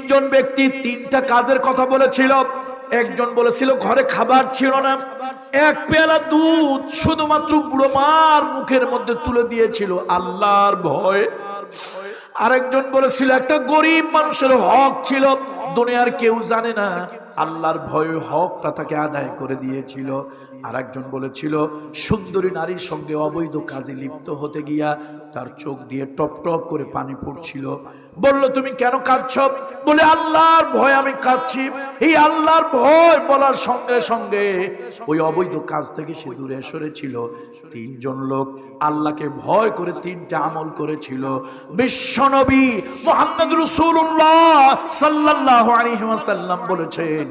তিনজন ব্যক্তি তিনটা কাজের কথা বলেছিল। একজন বলেছিল ঘরে খাবার ছিল না, এক পেয়ালা দুধ শুধুমাত্র বুড়ো মার মুখের মধ্যে তুলে দিয়েছিল আল্লাহর ভয়। আরেকজন বলেছিল একটা গরিব মানুষের হক ছিল, দুনিয়ার কেউ জানে না, আল্লাহর ভয়ে হকটা তাকে আদায় করে দিয়েছিল। আরেকজন বলেছিল সুন্দরী নারীর সঙ্গে অবৈধ কাজে লিপ্ত হতে গিয়া তার চোখ দিয়ে টপ টপ করে পানি পড়ছিল। বলল তুমি কেন কাঁদছো? বলে আল্লাহর ভয় আমি কাঁদছি। এই আল্লাহর ভয় বলার সঙ্গে সঙ্গে ওই অবৈধ কাজ থেকে সে দূরে সরেছিল। তিনজন লোক আল্লাহকে ভয় করে তিনটা আমল করেছিল। বিশ্বনবী মুহাম্মদ রাসূলুল্লাহ সাল্লাল্লাহু আলাইহি ওয়াসাল্লাম বলেছেন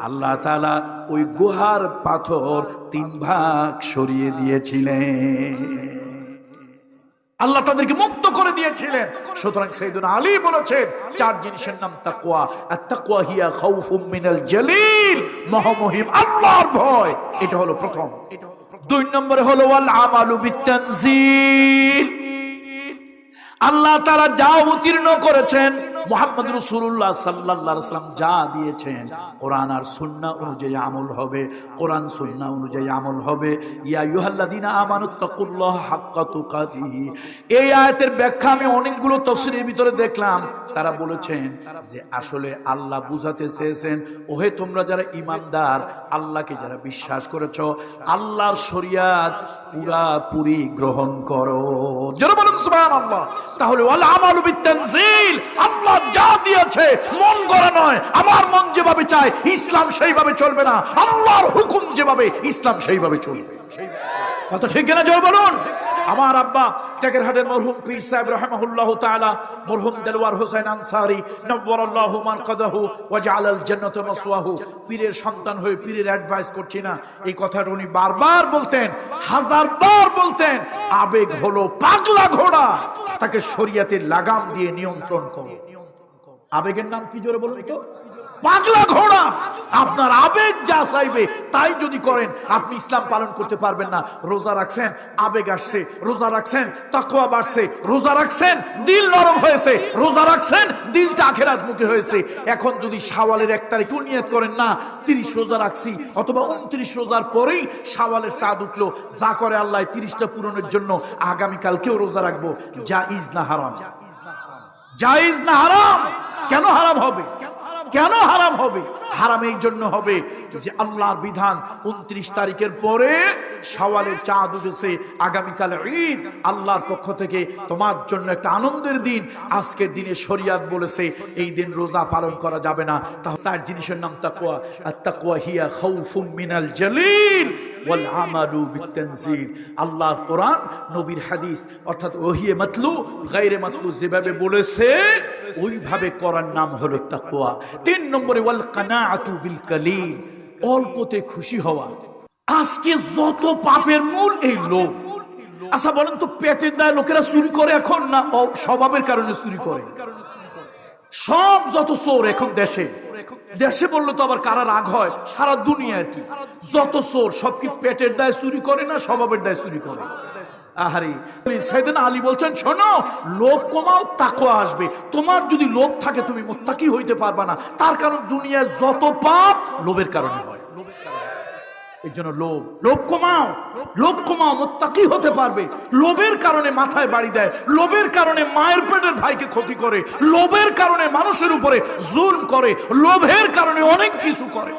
আল্লাহ তাআলা ওই গুহার পাথর তিন ভাগ সরিয়ে দিয়েছিলেন, আল্লাহ তাদেরকে মুক্ত করে দিয়েছিলেন। সুতরাং সাইয়েদুনা আলী বলেছেন চার জিনিসের নাম তাকওয়া। আত-তাকওয়া হিয়া খাউফুম মিনাল জালিল, মহামহিম আল্লাহর ভয়, এটা হলো প্রথম। দুই নম্বরে হলো ওয়াল আমালু বিত-তানজিল, আল্লাহ তাআলা যা অবতীর্ণ করেছেন, মুহাম্মদ রাসূলুল্লাহ সাল্লাল্লাহু আলাইহি ওয়াসাল্লাম যা দিয়েছেন, কোরআন আর সুন্নাহ অনুযায়ী আমল হবে, কোরআন সুন্নাহ অনুযায়ী আমল হবে। ইয়া আইয়ুহাল্লাযীনা আমানুত্তাকুল্লাহা হাক্কা তুকাতিহি, এই আয়াতের ব্যাখ্যা আমি অনেকগুলো তাফসীরের ভিতরে দেখলাম, তারা বলেছেন যে আসলে আল্লাহ বুঝাতে চেয়েছেন ওহে তোমরা যারা ঈমানদার, আল্লাহকে যারা বিশ্বাস করেছো, আল্লাহর শরীয়ত পুরাপুরি গ্রহণ করো। যারা বলেন সুবহানাল্লাহ। তাহলে ওয়াল আমালু বিত-তানজিল, আল্লাহ যা দিয়েছে মন গড়া নয়, আমার মন যেভাবে চায় ইসলাম সেইভাবে চলবে না, আল্লাহর হুকুম যেভাবে ইসলাম সেইভাবে চলবে। কত ঠিক কিনা জোর বলুন। আমার আব্বা টেকেরহাটের মরহুম পীর সাহেব রাহিমাহুল্লাহ তাআলা, মরহুম দেলওয়ার হোসেন আনসারী নওয়ারাল্লাহু মারকাদাহু ওয়া জাআলাল জান্নাতা মাসওয়াহু, পীরের সন্তান হয়ে পীরের অ্যাডভাইস করছি না, এই কথাটা উনি বারবার বলতেন, হাজারবার বলতেন, আবেগ হলো পাগলা ঘোড়া, তাকে শরীয়তের লাগাম দিয়ে নিয়ন্ত্রণ করো। আবেগের নাম কি জোরে বলুন তো? পাগলা ঘোড়া। আপনার আবেগ যা চাইবে তাই যদি করেন আপনি ইসলাম পালন করতে পারবেন না। রোজা রাখছেন, আবেগ আসছে, রোজা রাখছেন, তাকওয়া বাড়ছে, রোজা রাখছেন, দিল নরম হয়েছে, রোজা রাখছেন, দিলটা আখিরাত মুখী হয়েছে। এখন যদি শাওয়ালের 1 তারিখ নিয়ত করেন না 30 রোজা রাখছি, অথবা 29 রোজার পরেই শাওয়ালের চাঁদ উঠলো, যা করে আল্লাহ 30টা পূরণের জন্য আগামী কালকেও রোজা রাখবো, জায়েজ না হারাম? জায়েজ না হারাম? কেন হারাম হবে? কেন হারাম হবে? হারাম এই জন্য হবে যে আল্লাহর বিধান 29 তারিখের পরে শাওয়ালের চাঁদ উঠেছে, আগামীকাল ঈদ, আল্লাহর পক্ষ থেকে তোমার জন্য একটা আনন্দের দিন, আজকের দিনে শরীয়ত বলেছে এই দিন রোজা পালন করা যাবে না। তাহলে চার জিনিসের নাম তাকওয়া। আত-তাকওয়া হিয়া খাউফুম মিনাল জালিল ওয়াল আমালু বিত-তানজিল, আল্লাহর কোরআন, নবীর হাদিস, অর্থাৎ ওহিয়ে মাতলু গায়রে মাতলু যেভাবে বলেছে ওইভাবে করার নাম হলো তাকওয়া। 3 নম্বরে ওয়াল কানাআতু বিল কালিল, অল্পতে খুশি হওয়া। আজকে যত পাপের মূল এই লোভ। আচ্ছা বলেন তো, পেটের দায়ে লোকেরা চুরি করে এখন না স্বভাবের কারণে চুরি করে? সব যত চোর এখন দেশে, দেশে বললে তো আবার কারা রাগ হয়, সারা দুনিয়া আর কি, যত চোর সব কি পেটের দায়ে চুরি করে না স্বভাবের দায়ে চুরি করে? আহারে, সাইয়েদনা আলী বলছেন শোনো, লোভ কমাও, তাকওয়া আসবে। তোমার যদি লোভ থাকে তুমি মুত্তাকি হইতে পারবা না, তার কারণ দুনিয়ায় যত পাপ লোভের কারণে হয়। এই জন্য লোভ কমাও, লোভ কমাও, মুত্তাকি হতে পারবে। লোভের কারণে মাথায় বাড়ি দেয়, লোভের কারণে মায়ের পেটের ভাইকে ক্ষতি করে, লোভের কারণে মানুষের উপরে জুলম করে, লোভের কারণে অনেক কিছু করে।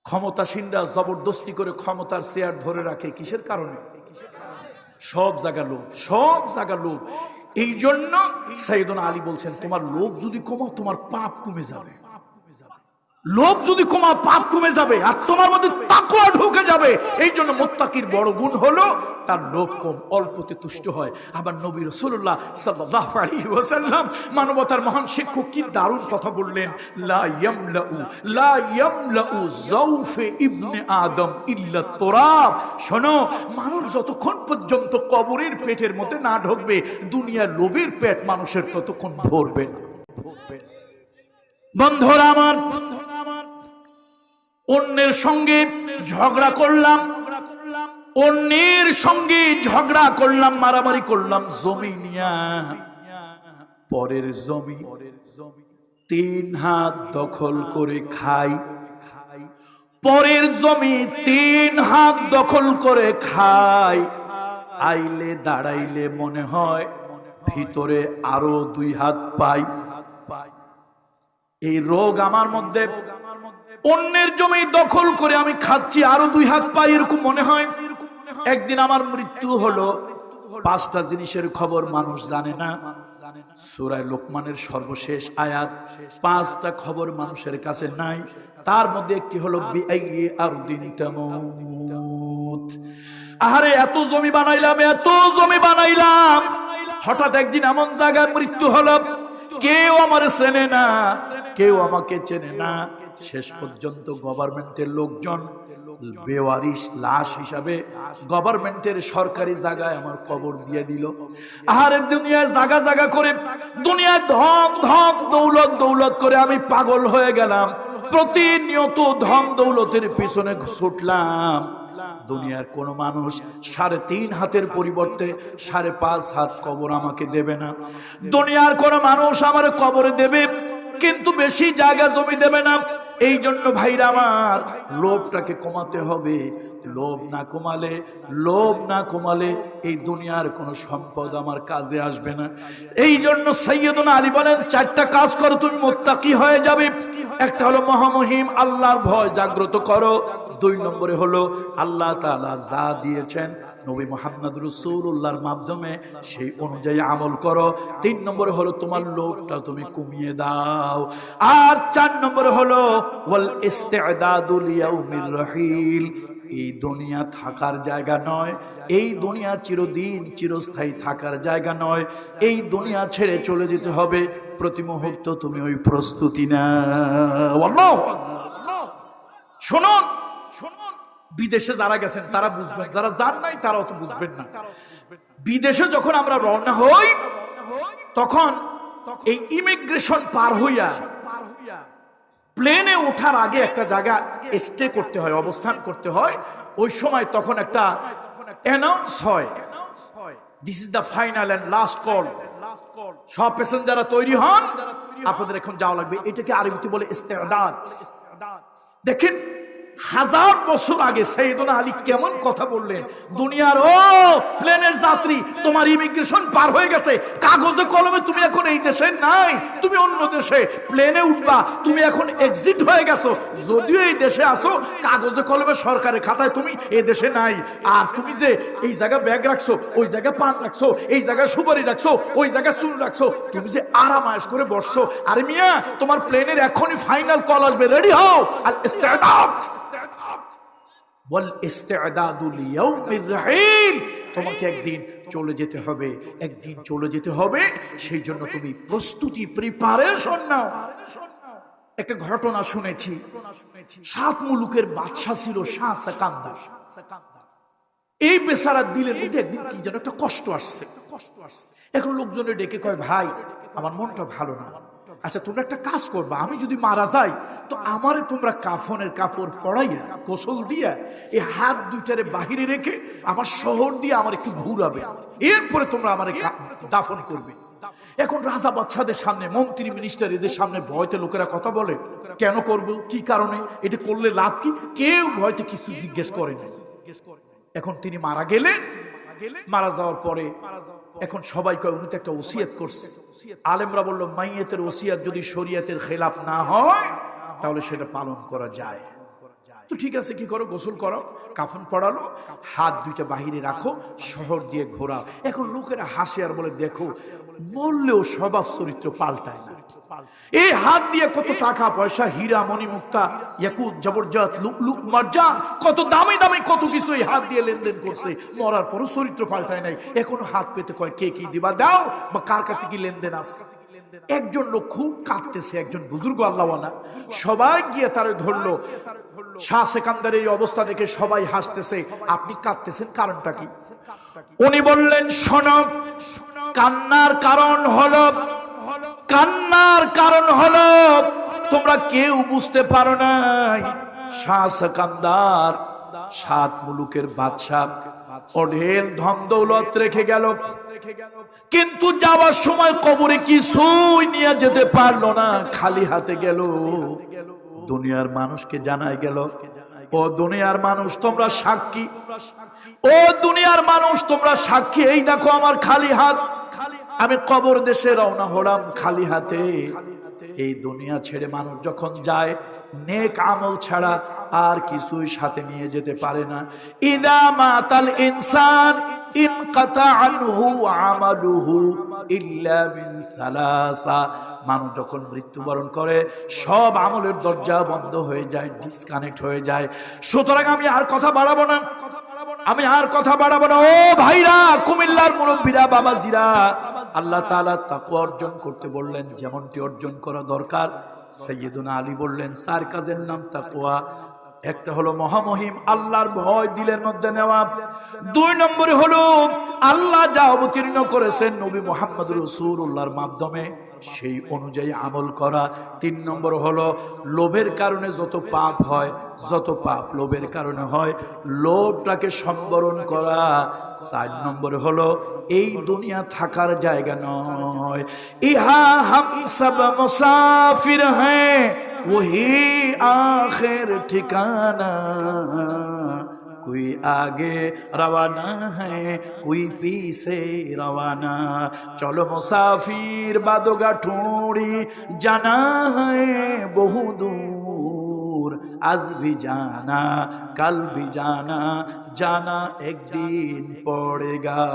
ক্ষমতাসীনরা জবরদস্তি করে ক্ষমতার চেয়ার ধরে রাখে কিসের কারণে? সব জায়গা লোভ, সব জায়গা লোভ। এই জন্য সাইয়েদনা আলী বলছেন তোমার লোভ যদি কমাও তোমার পাপ কমে যাবে, লোভ যদি কমাও পাপ কমে যাবে, আর তোমার মধ্যে তাকওয়া ঢুকে যাবে। এই জন্য মুত্তাকির বড় গুণ হলো তার লোভ কম, অল্পতে তুষ্ট হয়। আবার নবী রাসূলুল্লাহ সাল্লাল্লাহু আলাইহি ওয়াসাল্লাম মানবতার মহান শিক্ষক কি দারুণ কথা বললেন, লা ইয়ামলাউ জাওফে ইবনে আদম ইল্লা তুরাব। শোনো, মানুষ যতক্ষণ পর্যন্ত কবরের পেটের মধ্যে না ঢুকবে, দুনিয়ার লোভের পেট মানুষের ততক্ষণ ভরবে না। বন্ধুরা আমার, অন্যের সঙ্গে ঝগড়া করলাম, অন্যের সঙ্গে ঝগড়া করলাম, মারামারি করলাম জমি নিয়া, পরের জমি 3 হাত দখল করে খাই, পরের জমি 3 হাত দখল করে খাই। আইলে দাঁড়াইলে মনে হয় ভিতরে আরো 2 হাত পাই। এই রোগ আমার মধ্যে, অন্যের জমি দখল করে আমি খাচ্ছি, আরো 2 হাত পাই, এরকম মনে হয়। একদিন আমার মৃত্যু হলো। 5টা জিনিসের খবর মানুষ জানে না। সূরা লোকমানের সর্বশেষ আয়াত, 5টা খবর মানুষের কাছে নাই। তার মধ্যে একটি হলো বিআইয়ি আরদিন তামুত। আহারে এত জমি বানাইলাম, এত জমি বানাইলাম, হঠাৎ একদিন এমন জায়গায় মৃত্যু হলো, কেউ আমার চেনে না, কেউ আমাকে চেনে না। শেষ পর্যন্ত গভর্নমেন্টের লোকজন বেওয়ারিশ লাশ হিসাবে গভর্নমেন্টের সরকারি জায়গায় আমার কবর দিয়ে দিল। আরে দুনিয়ায় জায়গা জায়গা করে, দুনিয়ায় ধন ধন দৌলত দৌলত করে আমি পাগল হয়ে গেলাম। প্রতিনিয়ত ধন দৌলতের পিছনে ছুটলাম। দুনিয়ার কোন মানুষ 3.5 হাতের পরিবর্তে 5.5 হাত কবর আমাকে দেবে না। দুনিয়ার কোন মানুষ আমার কবরে দেবে, কিন্তু বেশি জায়গা জমি দেবে না। এই জন্য ভাইরা আমার, লোভটাকে কমাতে হবে। লোভ না কমালে এই দুনিয়ার কোন সম্পদ আমার কাজে আসবে না। এই জন্য সাইয়্যিদুনা আলী বলেন, 4টা কাজ করো তুমি মুত্তাকি হয়ে যাবে। একটা হলো মহামহিম আল্লাহর ভয় জাগ্রত করো। 2 নম্বরে হলো আল্লাহ তাআলা যা দিয়েছেন নবী মুহাম্মদ রাসূলুল্লাহর মাধ্যমে সেই অনুযায়ী আমল করো। 3 নম্বরে হলো তোমার লোভটা তুমি কমিয়ে দাও। আর 4 নম্বরে হলো ওয়াল ইস্তি'দাদু লিয়াউমির রাহিল। এই দুনিয়া থাকার জায়গা নয়, এই দুনিয়া চিরদিন চিরস্থায়ী থাকার জায়গা নয়। এই দুনিয়া ছেড়ে চলে যেতে হবে, প্রতি মুহূর্ত তুমি ওই প্রস্তুতি নাও। আল্লাহু আকবার। শুনুন, বিদেশে যারা গেছেন তারা বুঝবেন, যারা যান নাই তারাও তো বুঝবেন না। বিদেশে যখন আমরা রওনা হই, তখন এই ইমিগ্রেশন পার হইয়া প্লেনে ওঠার আগে একটা জায়গা স্টে করতে হয়, অবস্থান করতে হয়। ওই সময় তখন একটা অ্যানাউন্স হয়, this is the final and last call. সব প্যাসেঞ্জাররা তৈরি হন, আপনাদের এখন যাওয়া লাগবে। এটাকে আরবিতে বলে ইস্তেদাদ। দেখেন 1000 বছর আগে সাইয়েদুনা আলী কেমন কথা বললেন। দুনিয়ার ও প্লেনের যাত্রী, তোমার ইমিগ্রেশন পার হয়ে গেছে, কাগজে কলমে তুমি এখন এই দেশে নাই, তুমি অন্য দেশে। প্লেনে উঠবা, তুমি এখন এক্সিট হয়ে গেছো। যদিও এই দেশে আসো, কাগজে কলমে সরকারের খাতায় তুমি এই দেশে নাই। আর তুমি যে এই জায়গায় ব্যাগ রাখছো, ওই জায়গায় পান রাখছো, এই জায়গায় সুপারি রাখছো, ওই জায়গায় চুল রাখছো, তুমি যে আরাম আয়েশ করে বসছো। আরে মিয়া, তোমার প্লেনের এখনই ফাইনাল কল আসবে, রেডি হও। আল ইস্তিদাদ ওয়াল ইস্তি'দাদু লিয়াউমির রাহিল। তোমাকে একদিন চলে যেতে হবে, একদিন চলে যেতে হবে। সেই জন্য তুমি প্রস্তুতি, প্রিপারেশন নাও। একটা ঘটনা শুনেছি, 7 মুলুকের বাদশা ছিল শাহ সেকান্দার। এই বেচারা দিলের মধ্যে একদিন কি যেন একটা কষ্ট আসছে। এখন লোকজনের ডেকে কয়, ভাই আমার মনটা ভালো না, আচ্ছা তোমরা একটা কাজ করবা, আমি যদি মারা যাই তো আমারে তোমরা কাফনের কাপড় পরাইয়া গোসল দিয়া এই হাত দুইটারে বাহিরে রেখে আমার শহর দিয়ে আমার একটু ঘুরাবে, এরপরে তোমরা আমারে দাফন করবে। এখন রাজা বাদশাদের সামনে, মন্ত্রী মিনিস্টার এদের সামনে ভয়তে লোকেরা কথা বলে, কেন করবো, কি কারণে, এটা করলে লাভ কি, কেউ ভয়তে কিছু জিজ্ঞেস করে না। এখন তিনি মারা গেলেন। মারা যাওয়ার পরে এখন সবাই কয় উনি তো একটা ওসিয়ত করছে। আলেমরা বলল, মাইয়েতের ওসিয়ত যদি শরীয়তের খেলাফ না হয় তাহলে সেটা পালন করা যায়। তো ঠিক আছে, কি করো, গোসল করো, কাফন পড়ালো, হাত দুইটা বাহিরে রাখো, শহর দিয়ে ঘোরাও। এখন লোকেরা হাসে আর বলে, দেখো মরলেও স্বভাব চরিত্র পাল্টায় না। এই হাত দিয়ে কত টাকা পয়সা, হীরা মণি মুক্তা, ইয়াকুত জবরজত লুকলুক মারজান, কত দামি দামি কত কিছু এই হাত দিয়ে লেনদেন করছে, মরার পরও চরিত্র পাল্টায় নাই। এখনো হাত পেতে কয়, কে কি দিবা দাও, বা কার কাছে কি লেনদেন আছে। একজন লোক খুব কাঁদতেছে, একজন বুজুর্গ আল্লাহওয়ালা, সবাই গিয়ে তারে ধরলো। শাহ সেকান্দারের এই অবস্থা দেখে সবাই হাসতেছে, আপনি কাঁদতেছেন, কারণটা কি? উনি বললেন, শোনো, কান্নার কারণ হলো তোমরা কেউ বুঝতে পারো নাই। শাহ সেকান্দার 7 মুলুকের বাদশা, অঢেল ধন দৌলত রেখে গেল, কিন্তু যাওয়ার সময় কবরে কিছুই নিয়ে যেতে পারলো না, খালি হাতে গেল। দুনিয়ার মানুষকে জানাই গেল, ও দুনিয়ার মানুষ তোমরা সাক্ষী, ও দুনিয়ার মানুষ তোমরা সাক্ষী, এই দেখো আমার খালি হাত, আমি কবর দেশে রওনা হলাম খালি হাতে। এই দুনিয়া ছেড়ে মানুষ যখন যায়, নেক আমল ছাড়া আর কিছুই সাথে নিয়ে যেতে পারে না। ইদা মাতাল ইনসান ইনকাতা আনহু আমালুহু ইল্লা মিন সালাসা, মানুষ যখন মৃত্যুবরণ করে সব আমলের দরজা বন্ধ হয়ে যায়, ডিসকানেক্ট হয়ে যায়। সুতরাং আমি আর কথা বাড়াবো না, আমি আর কথা বাড়াবো না। ও ভাইরা, কুমিল্লার মুরব্বীরা, বাবাজিরা, আল্লাহ তাআলা তাকওয়া অর্জন করতে বললেন, যেমনটি অর্জন করা দরকার। সাইয়েদুনা আলী বললেন 4 কাজের নাম তাকওয়া। একটা হলো মহামহিম আল্লাহর ভয় দিলের মধ্যে নেওয়া, 2 নম্বরে হলো আল্লাহ যা অবতীর্ণ করেছেন নবী মুহাম্মদ রাসূলুল্লাহর মাধ্যমে সেই অনুযায়ী আমল করা, 3 নম্বর হলো লোভের কারণে যত পাপ হয়, যত পাপ লোভের কারণে হয়, লোভটাকে সম্বরণ করা, 4 নম্বরে হলো এই দুনিয়া থাকার জায়গা নয়, ইহা হাম সব মুসাফির হ্যাঁ वही आखिर ठिकाना, कोई आगे रवाना है कोई पीछे रवाना, चलो मुसाफिर बादोगा ठोड़ी जाना है बहु दूर, आज भी जाना कल भी जाना, जाना एक दिन पड़ेगा।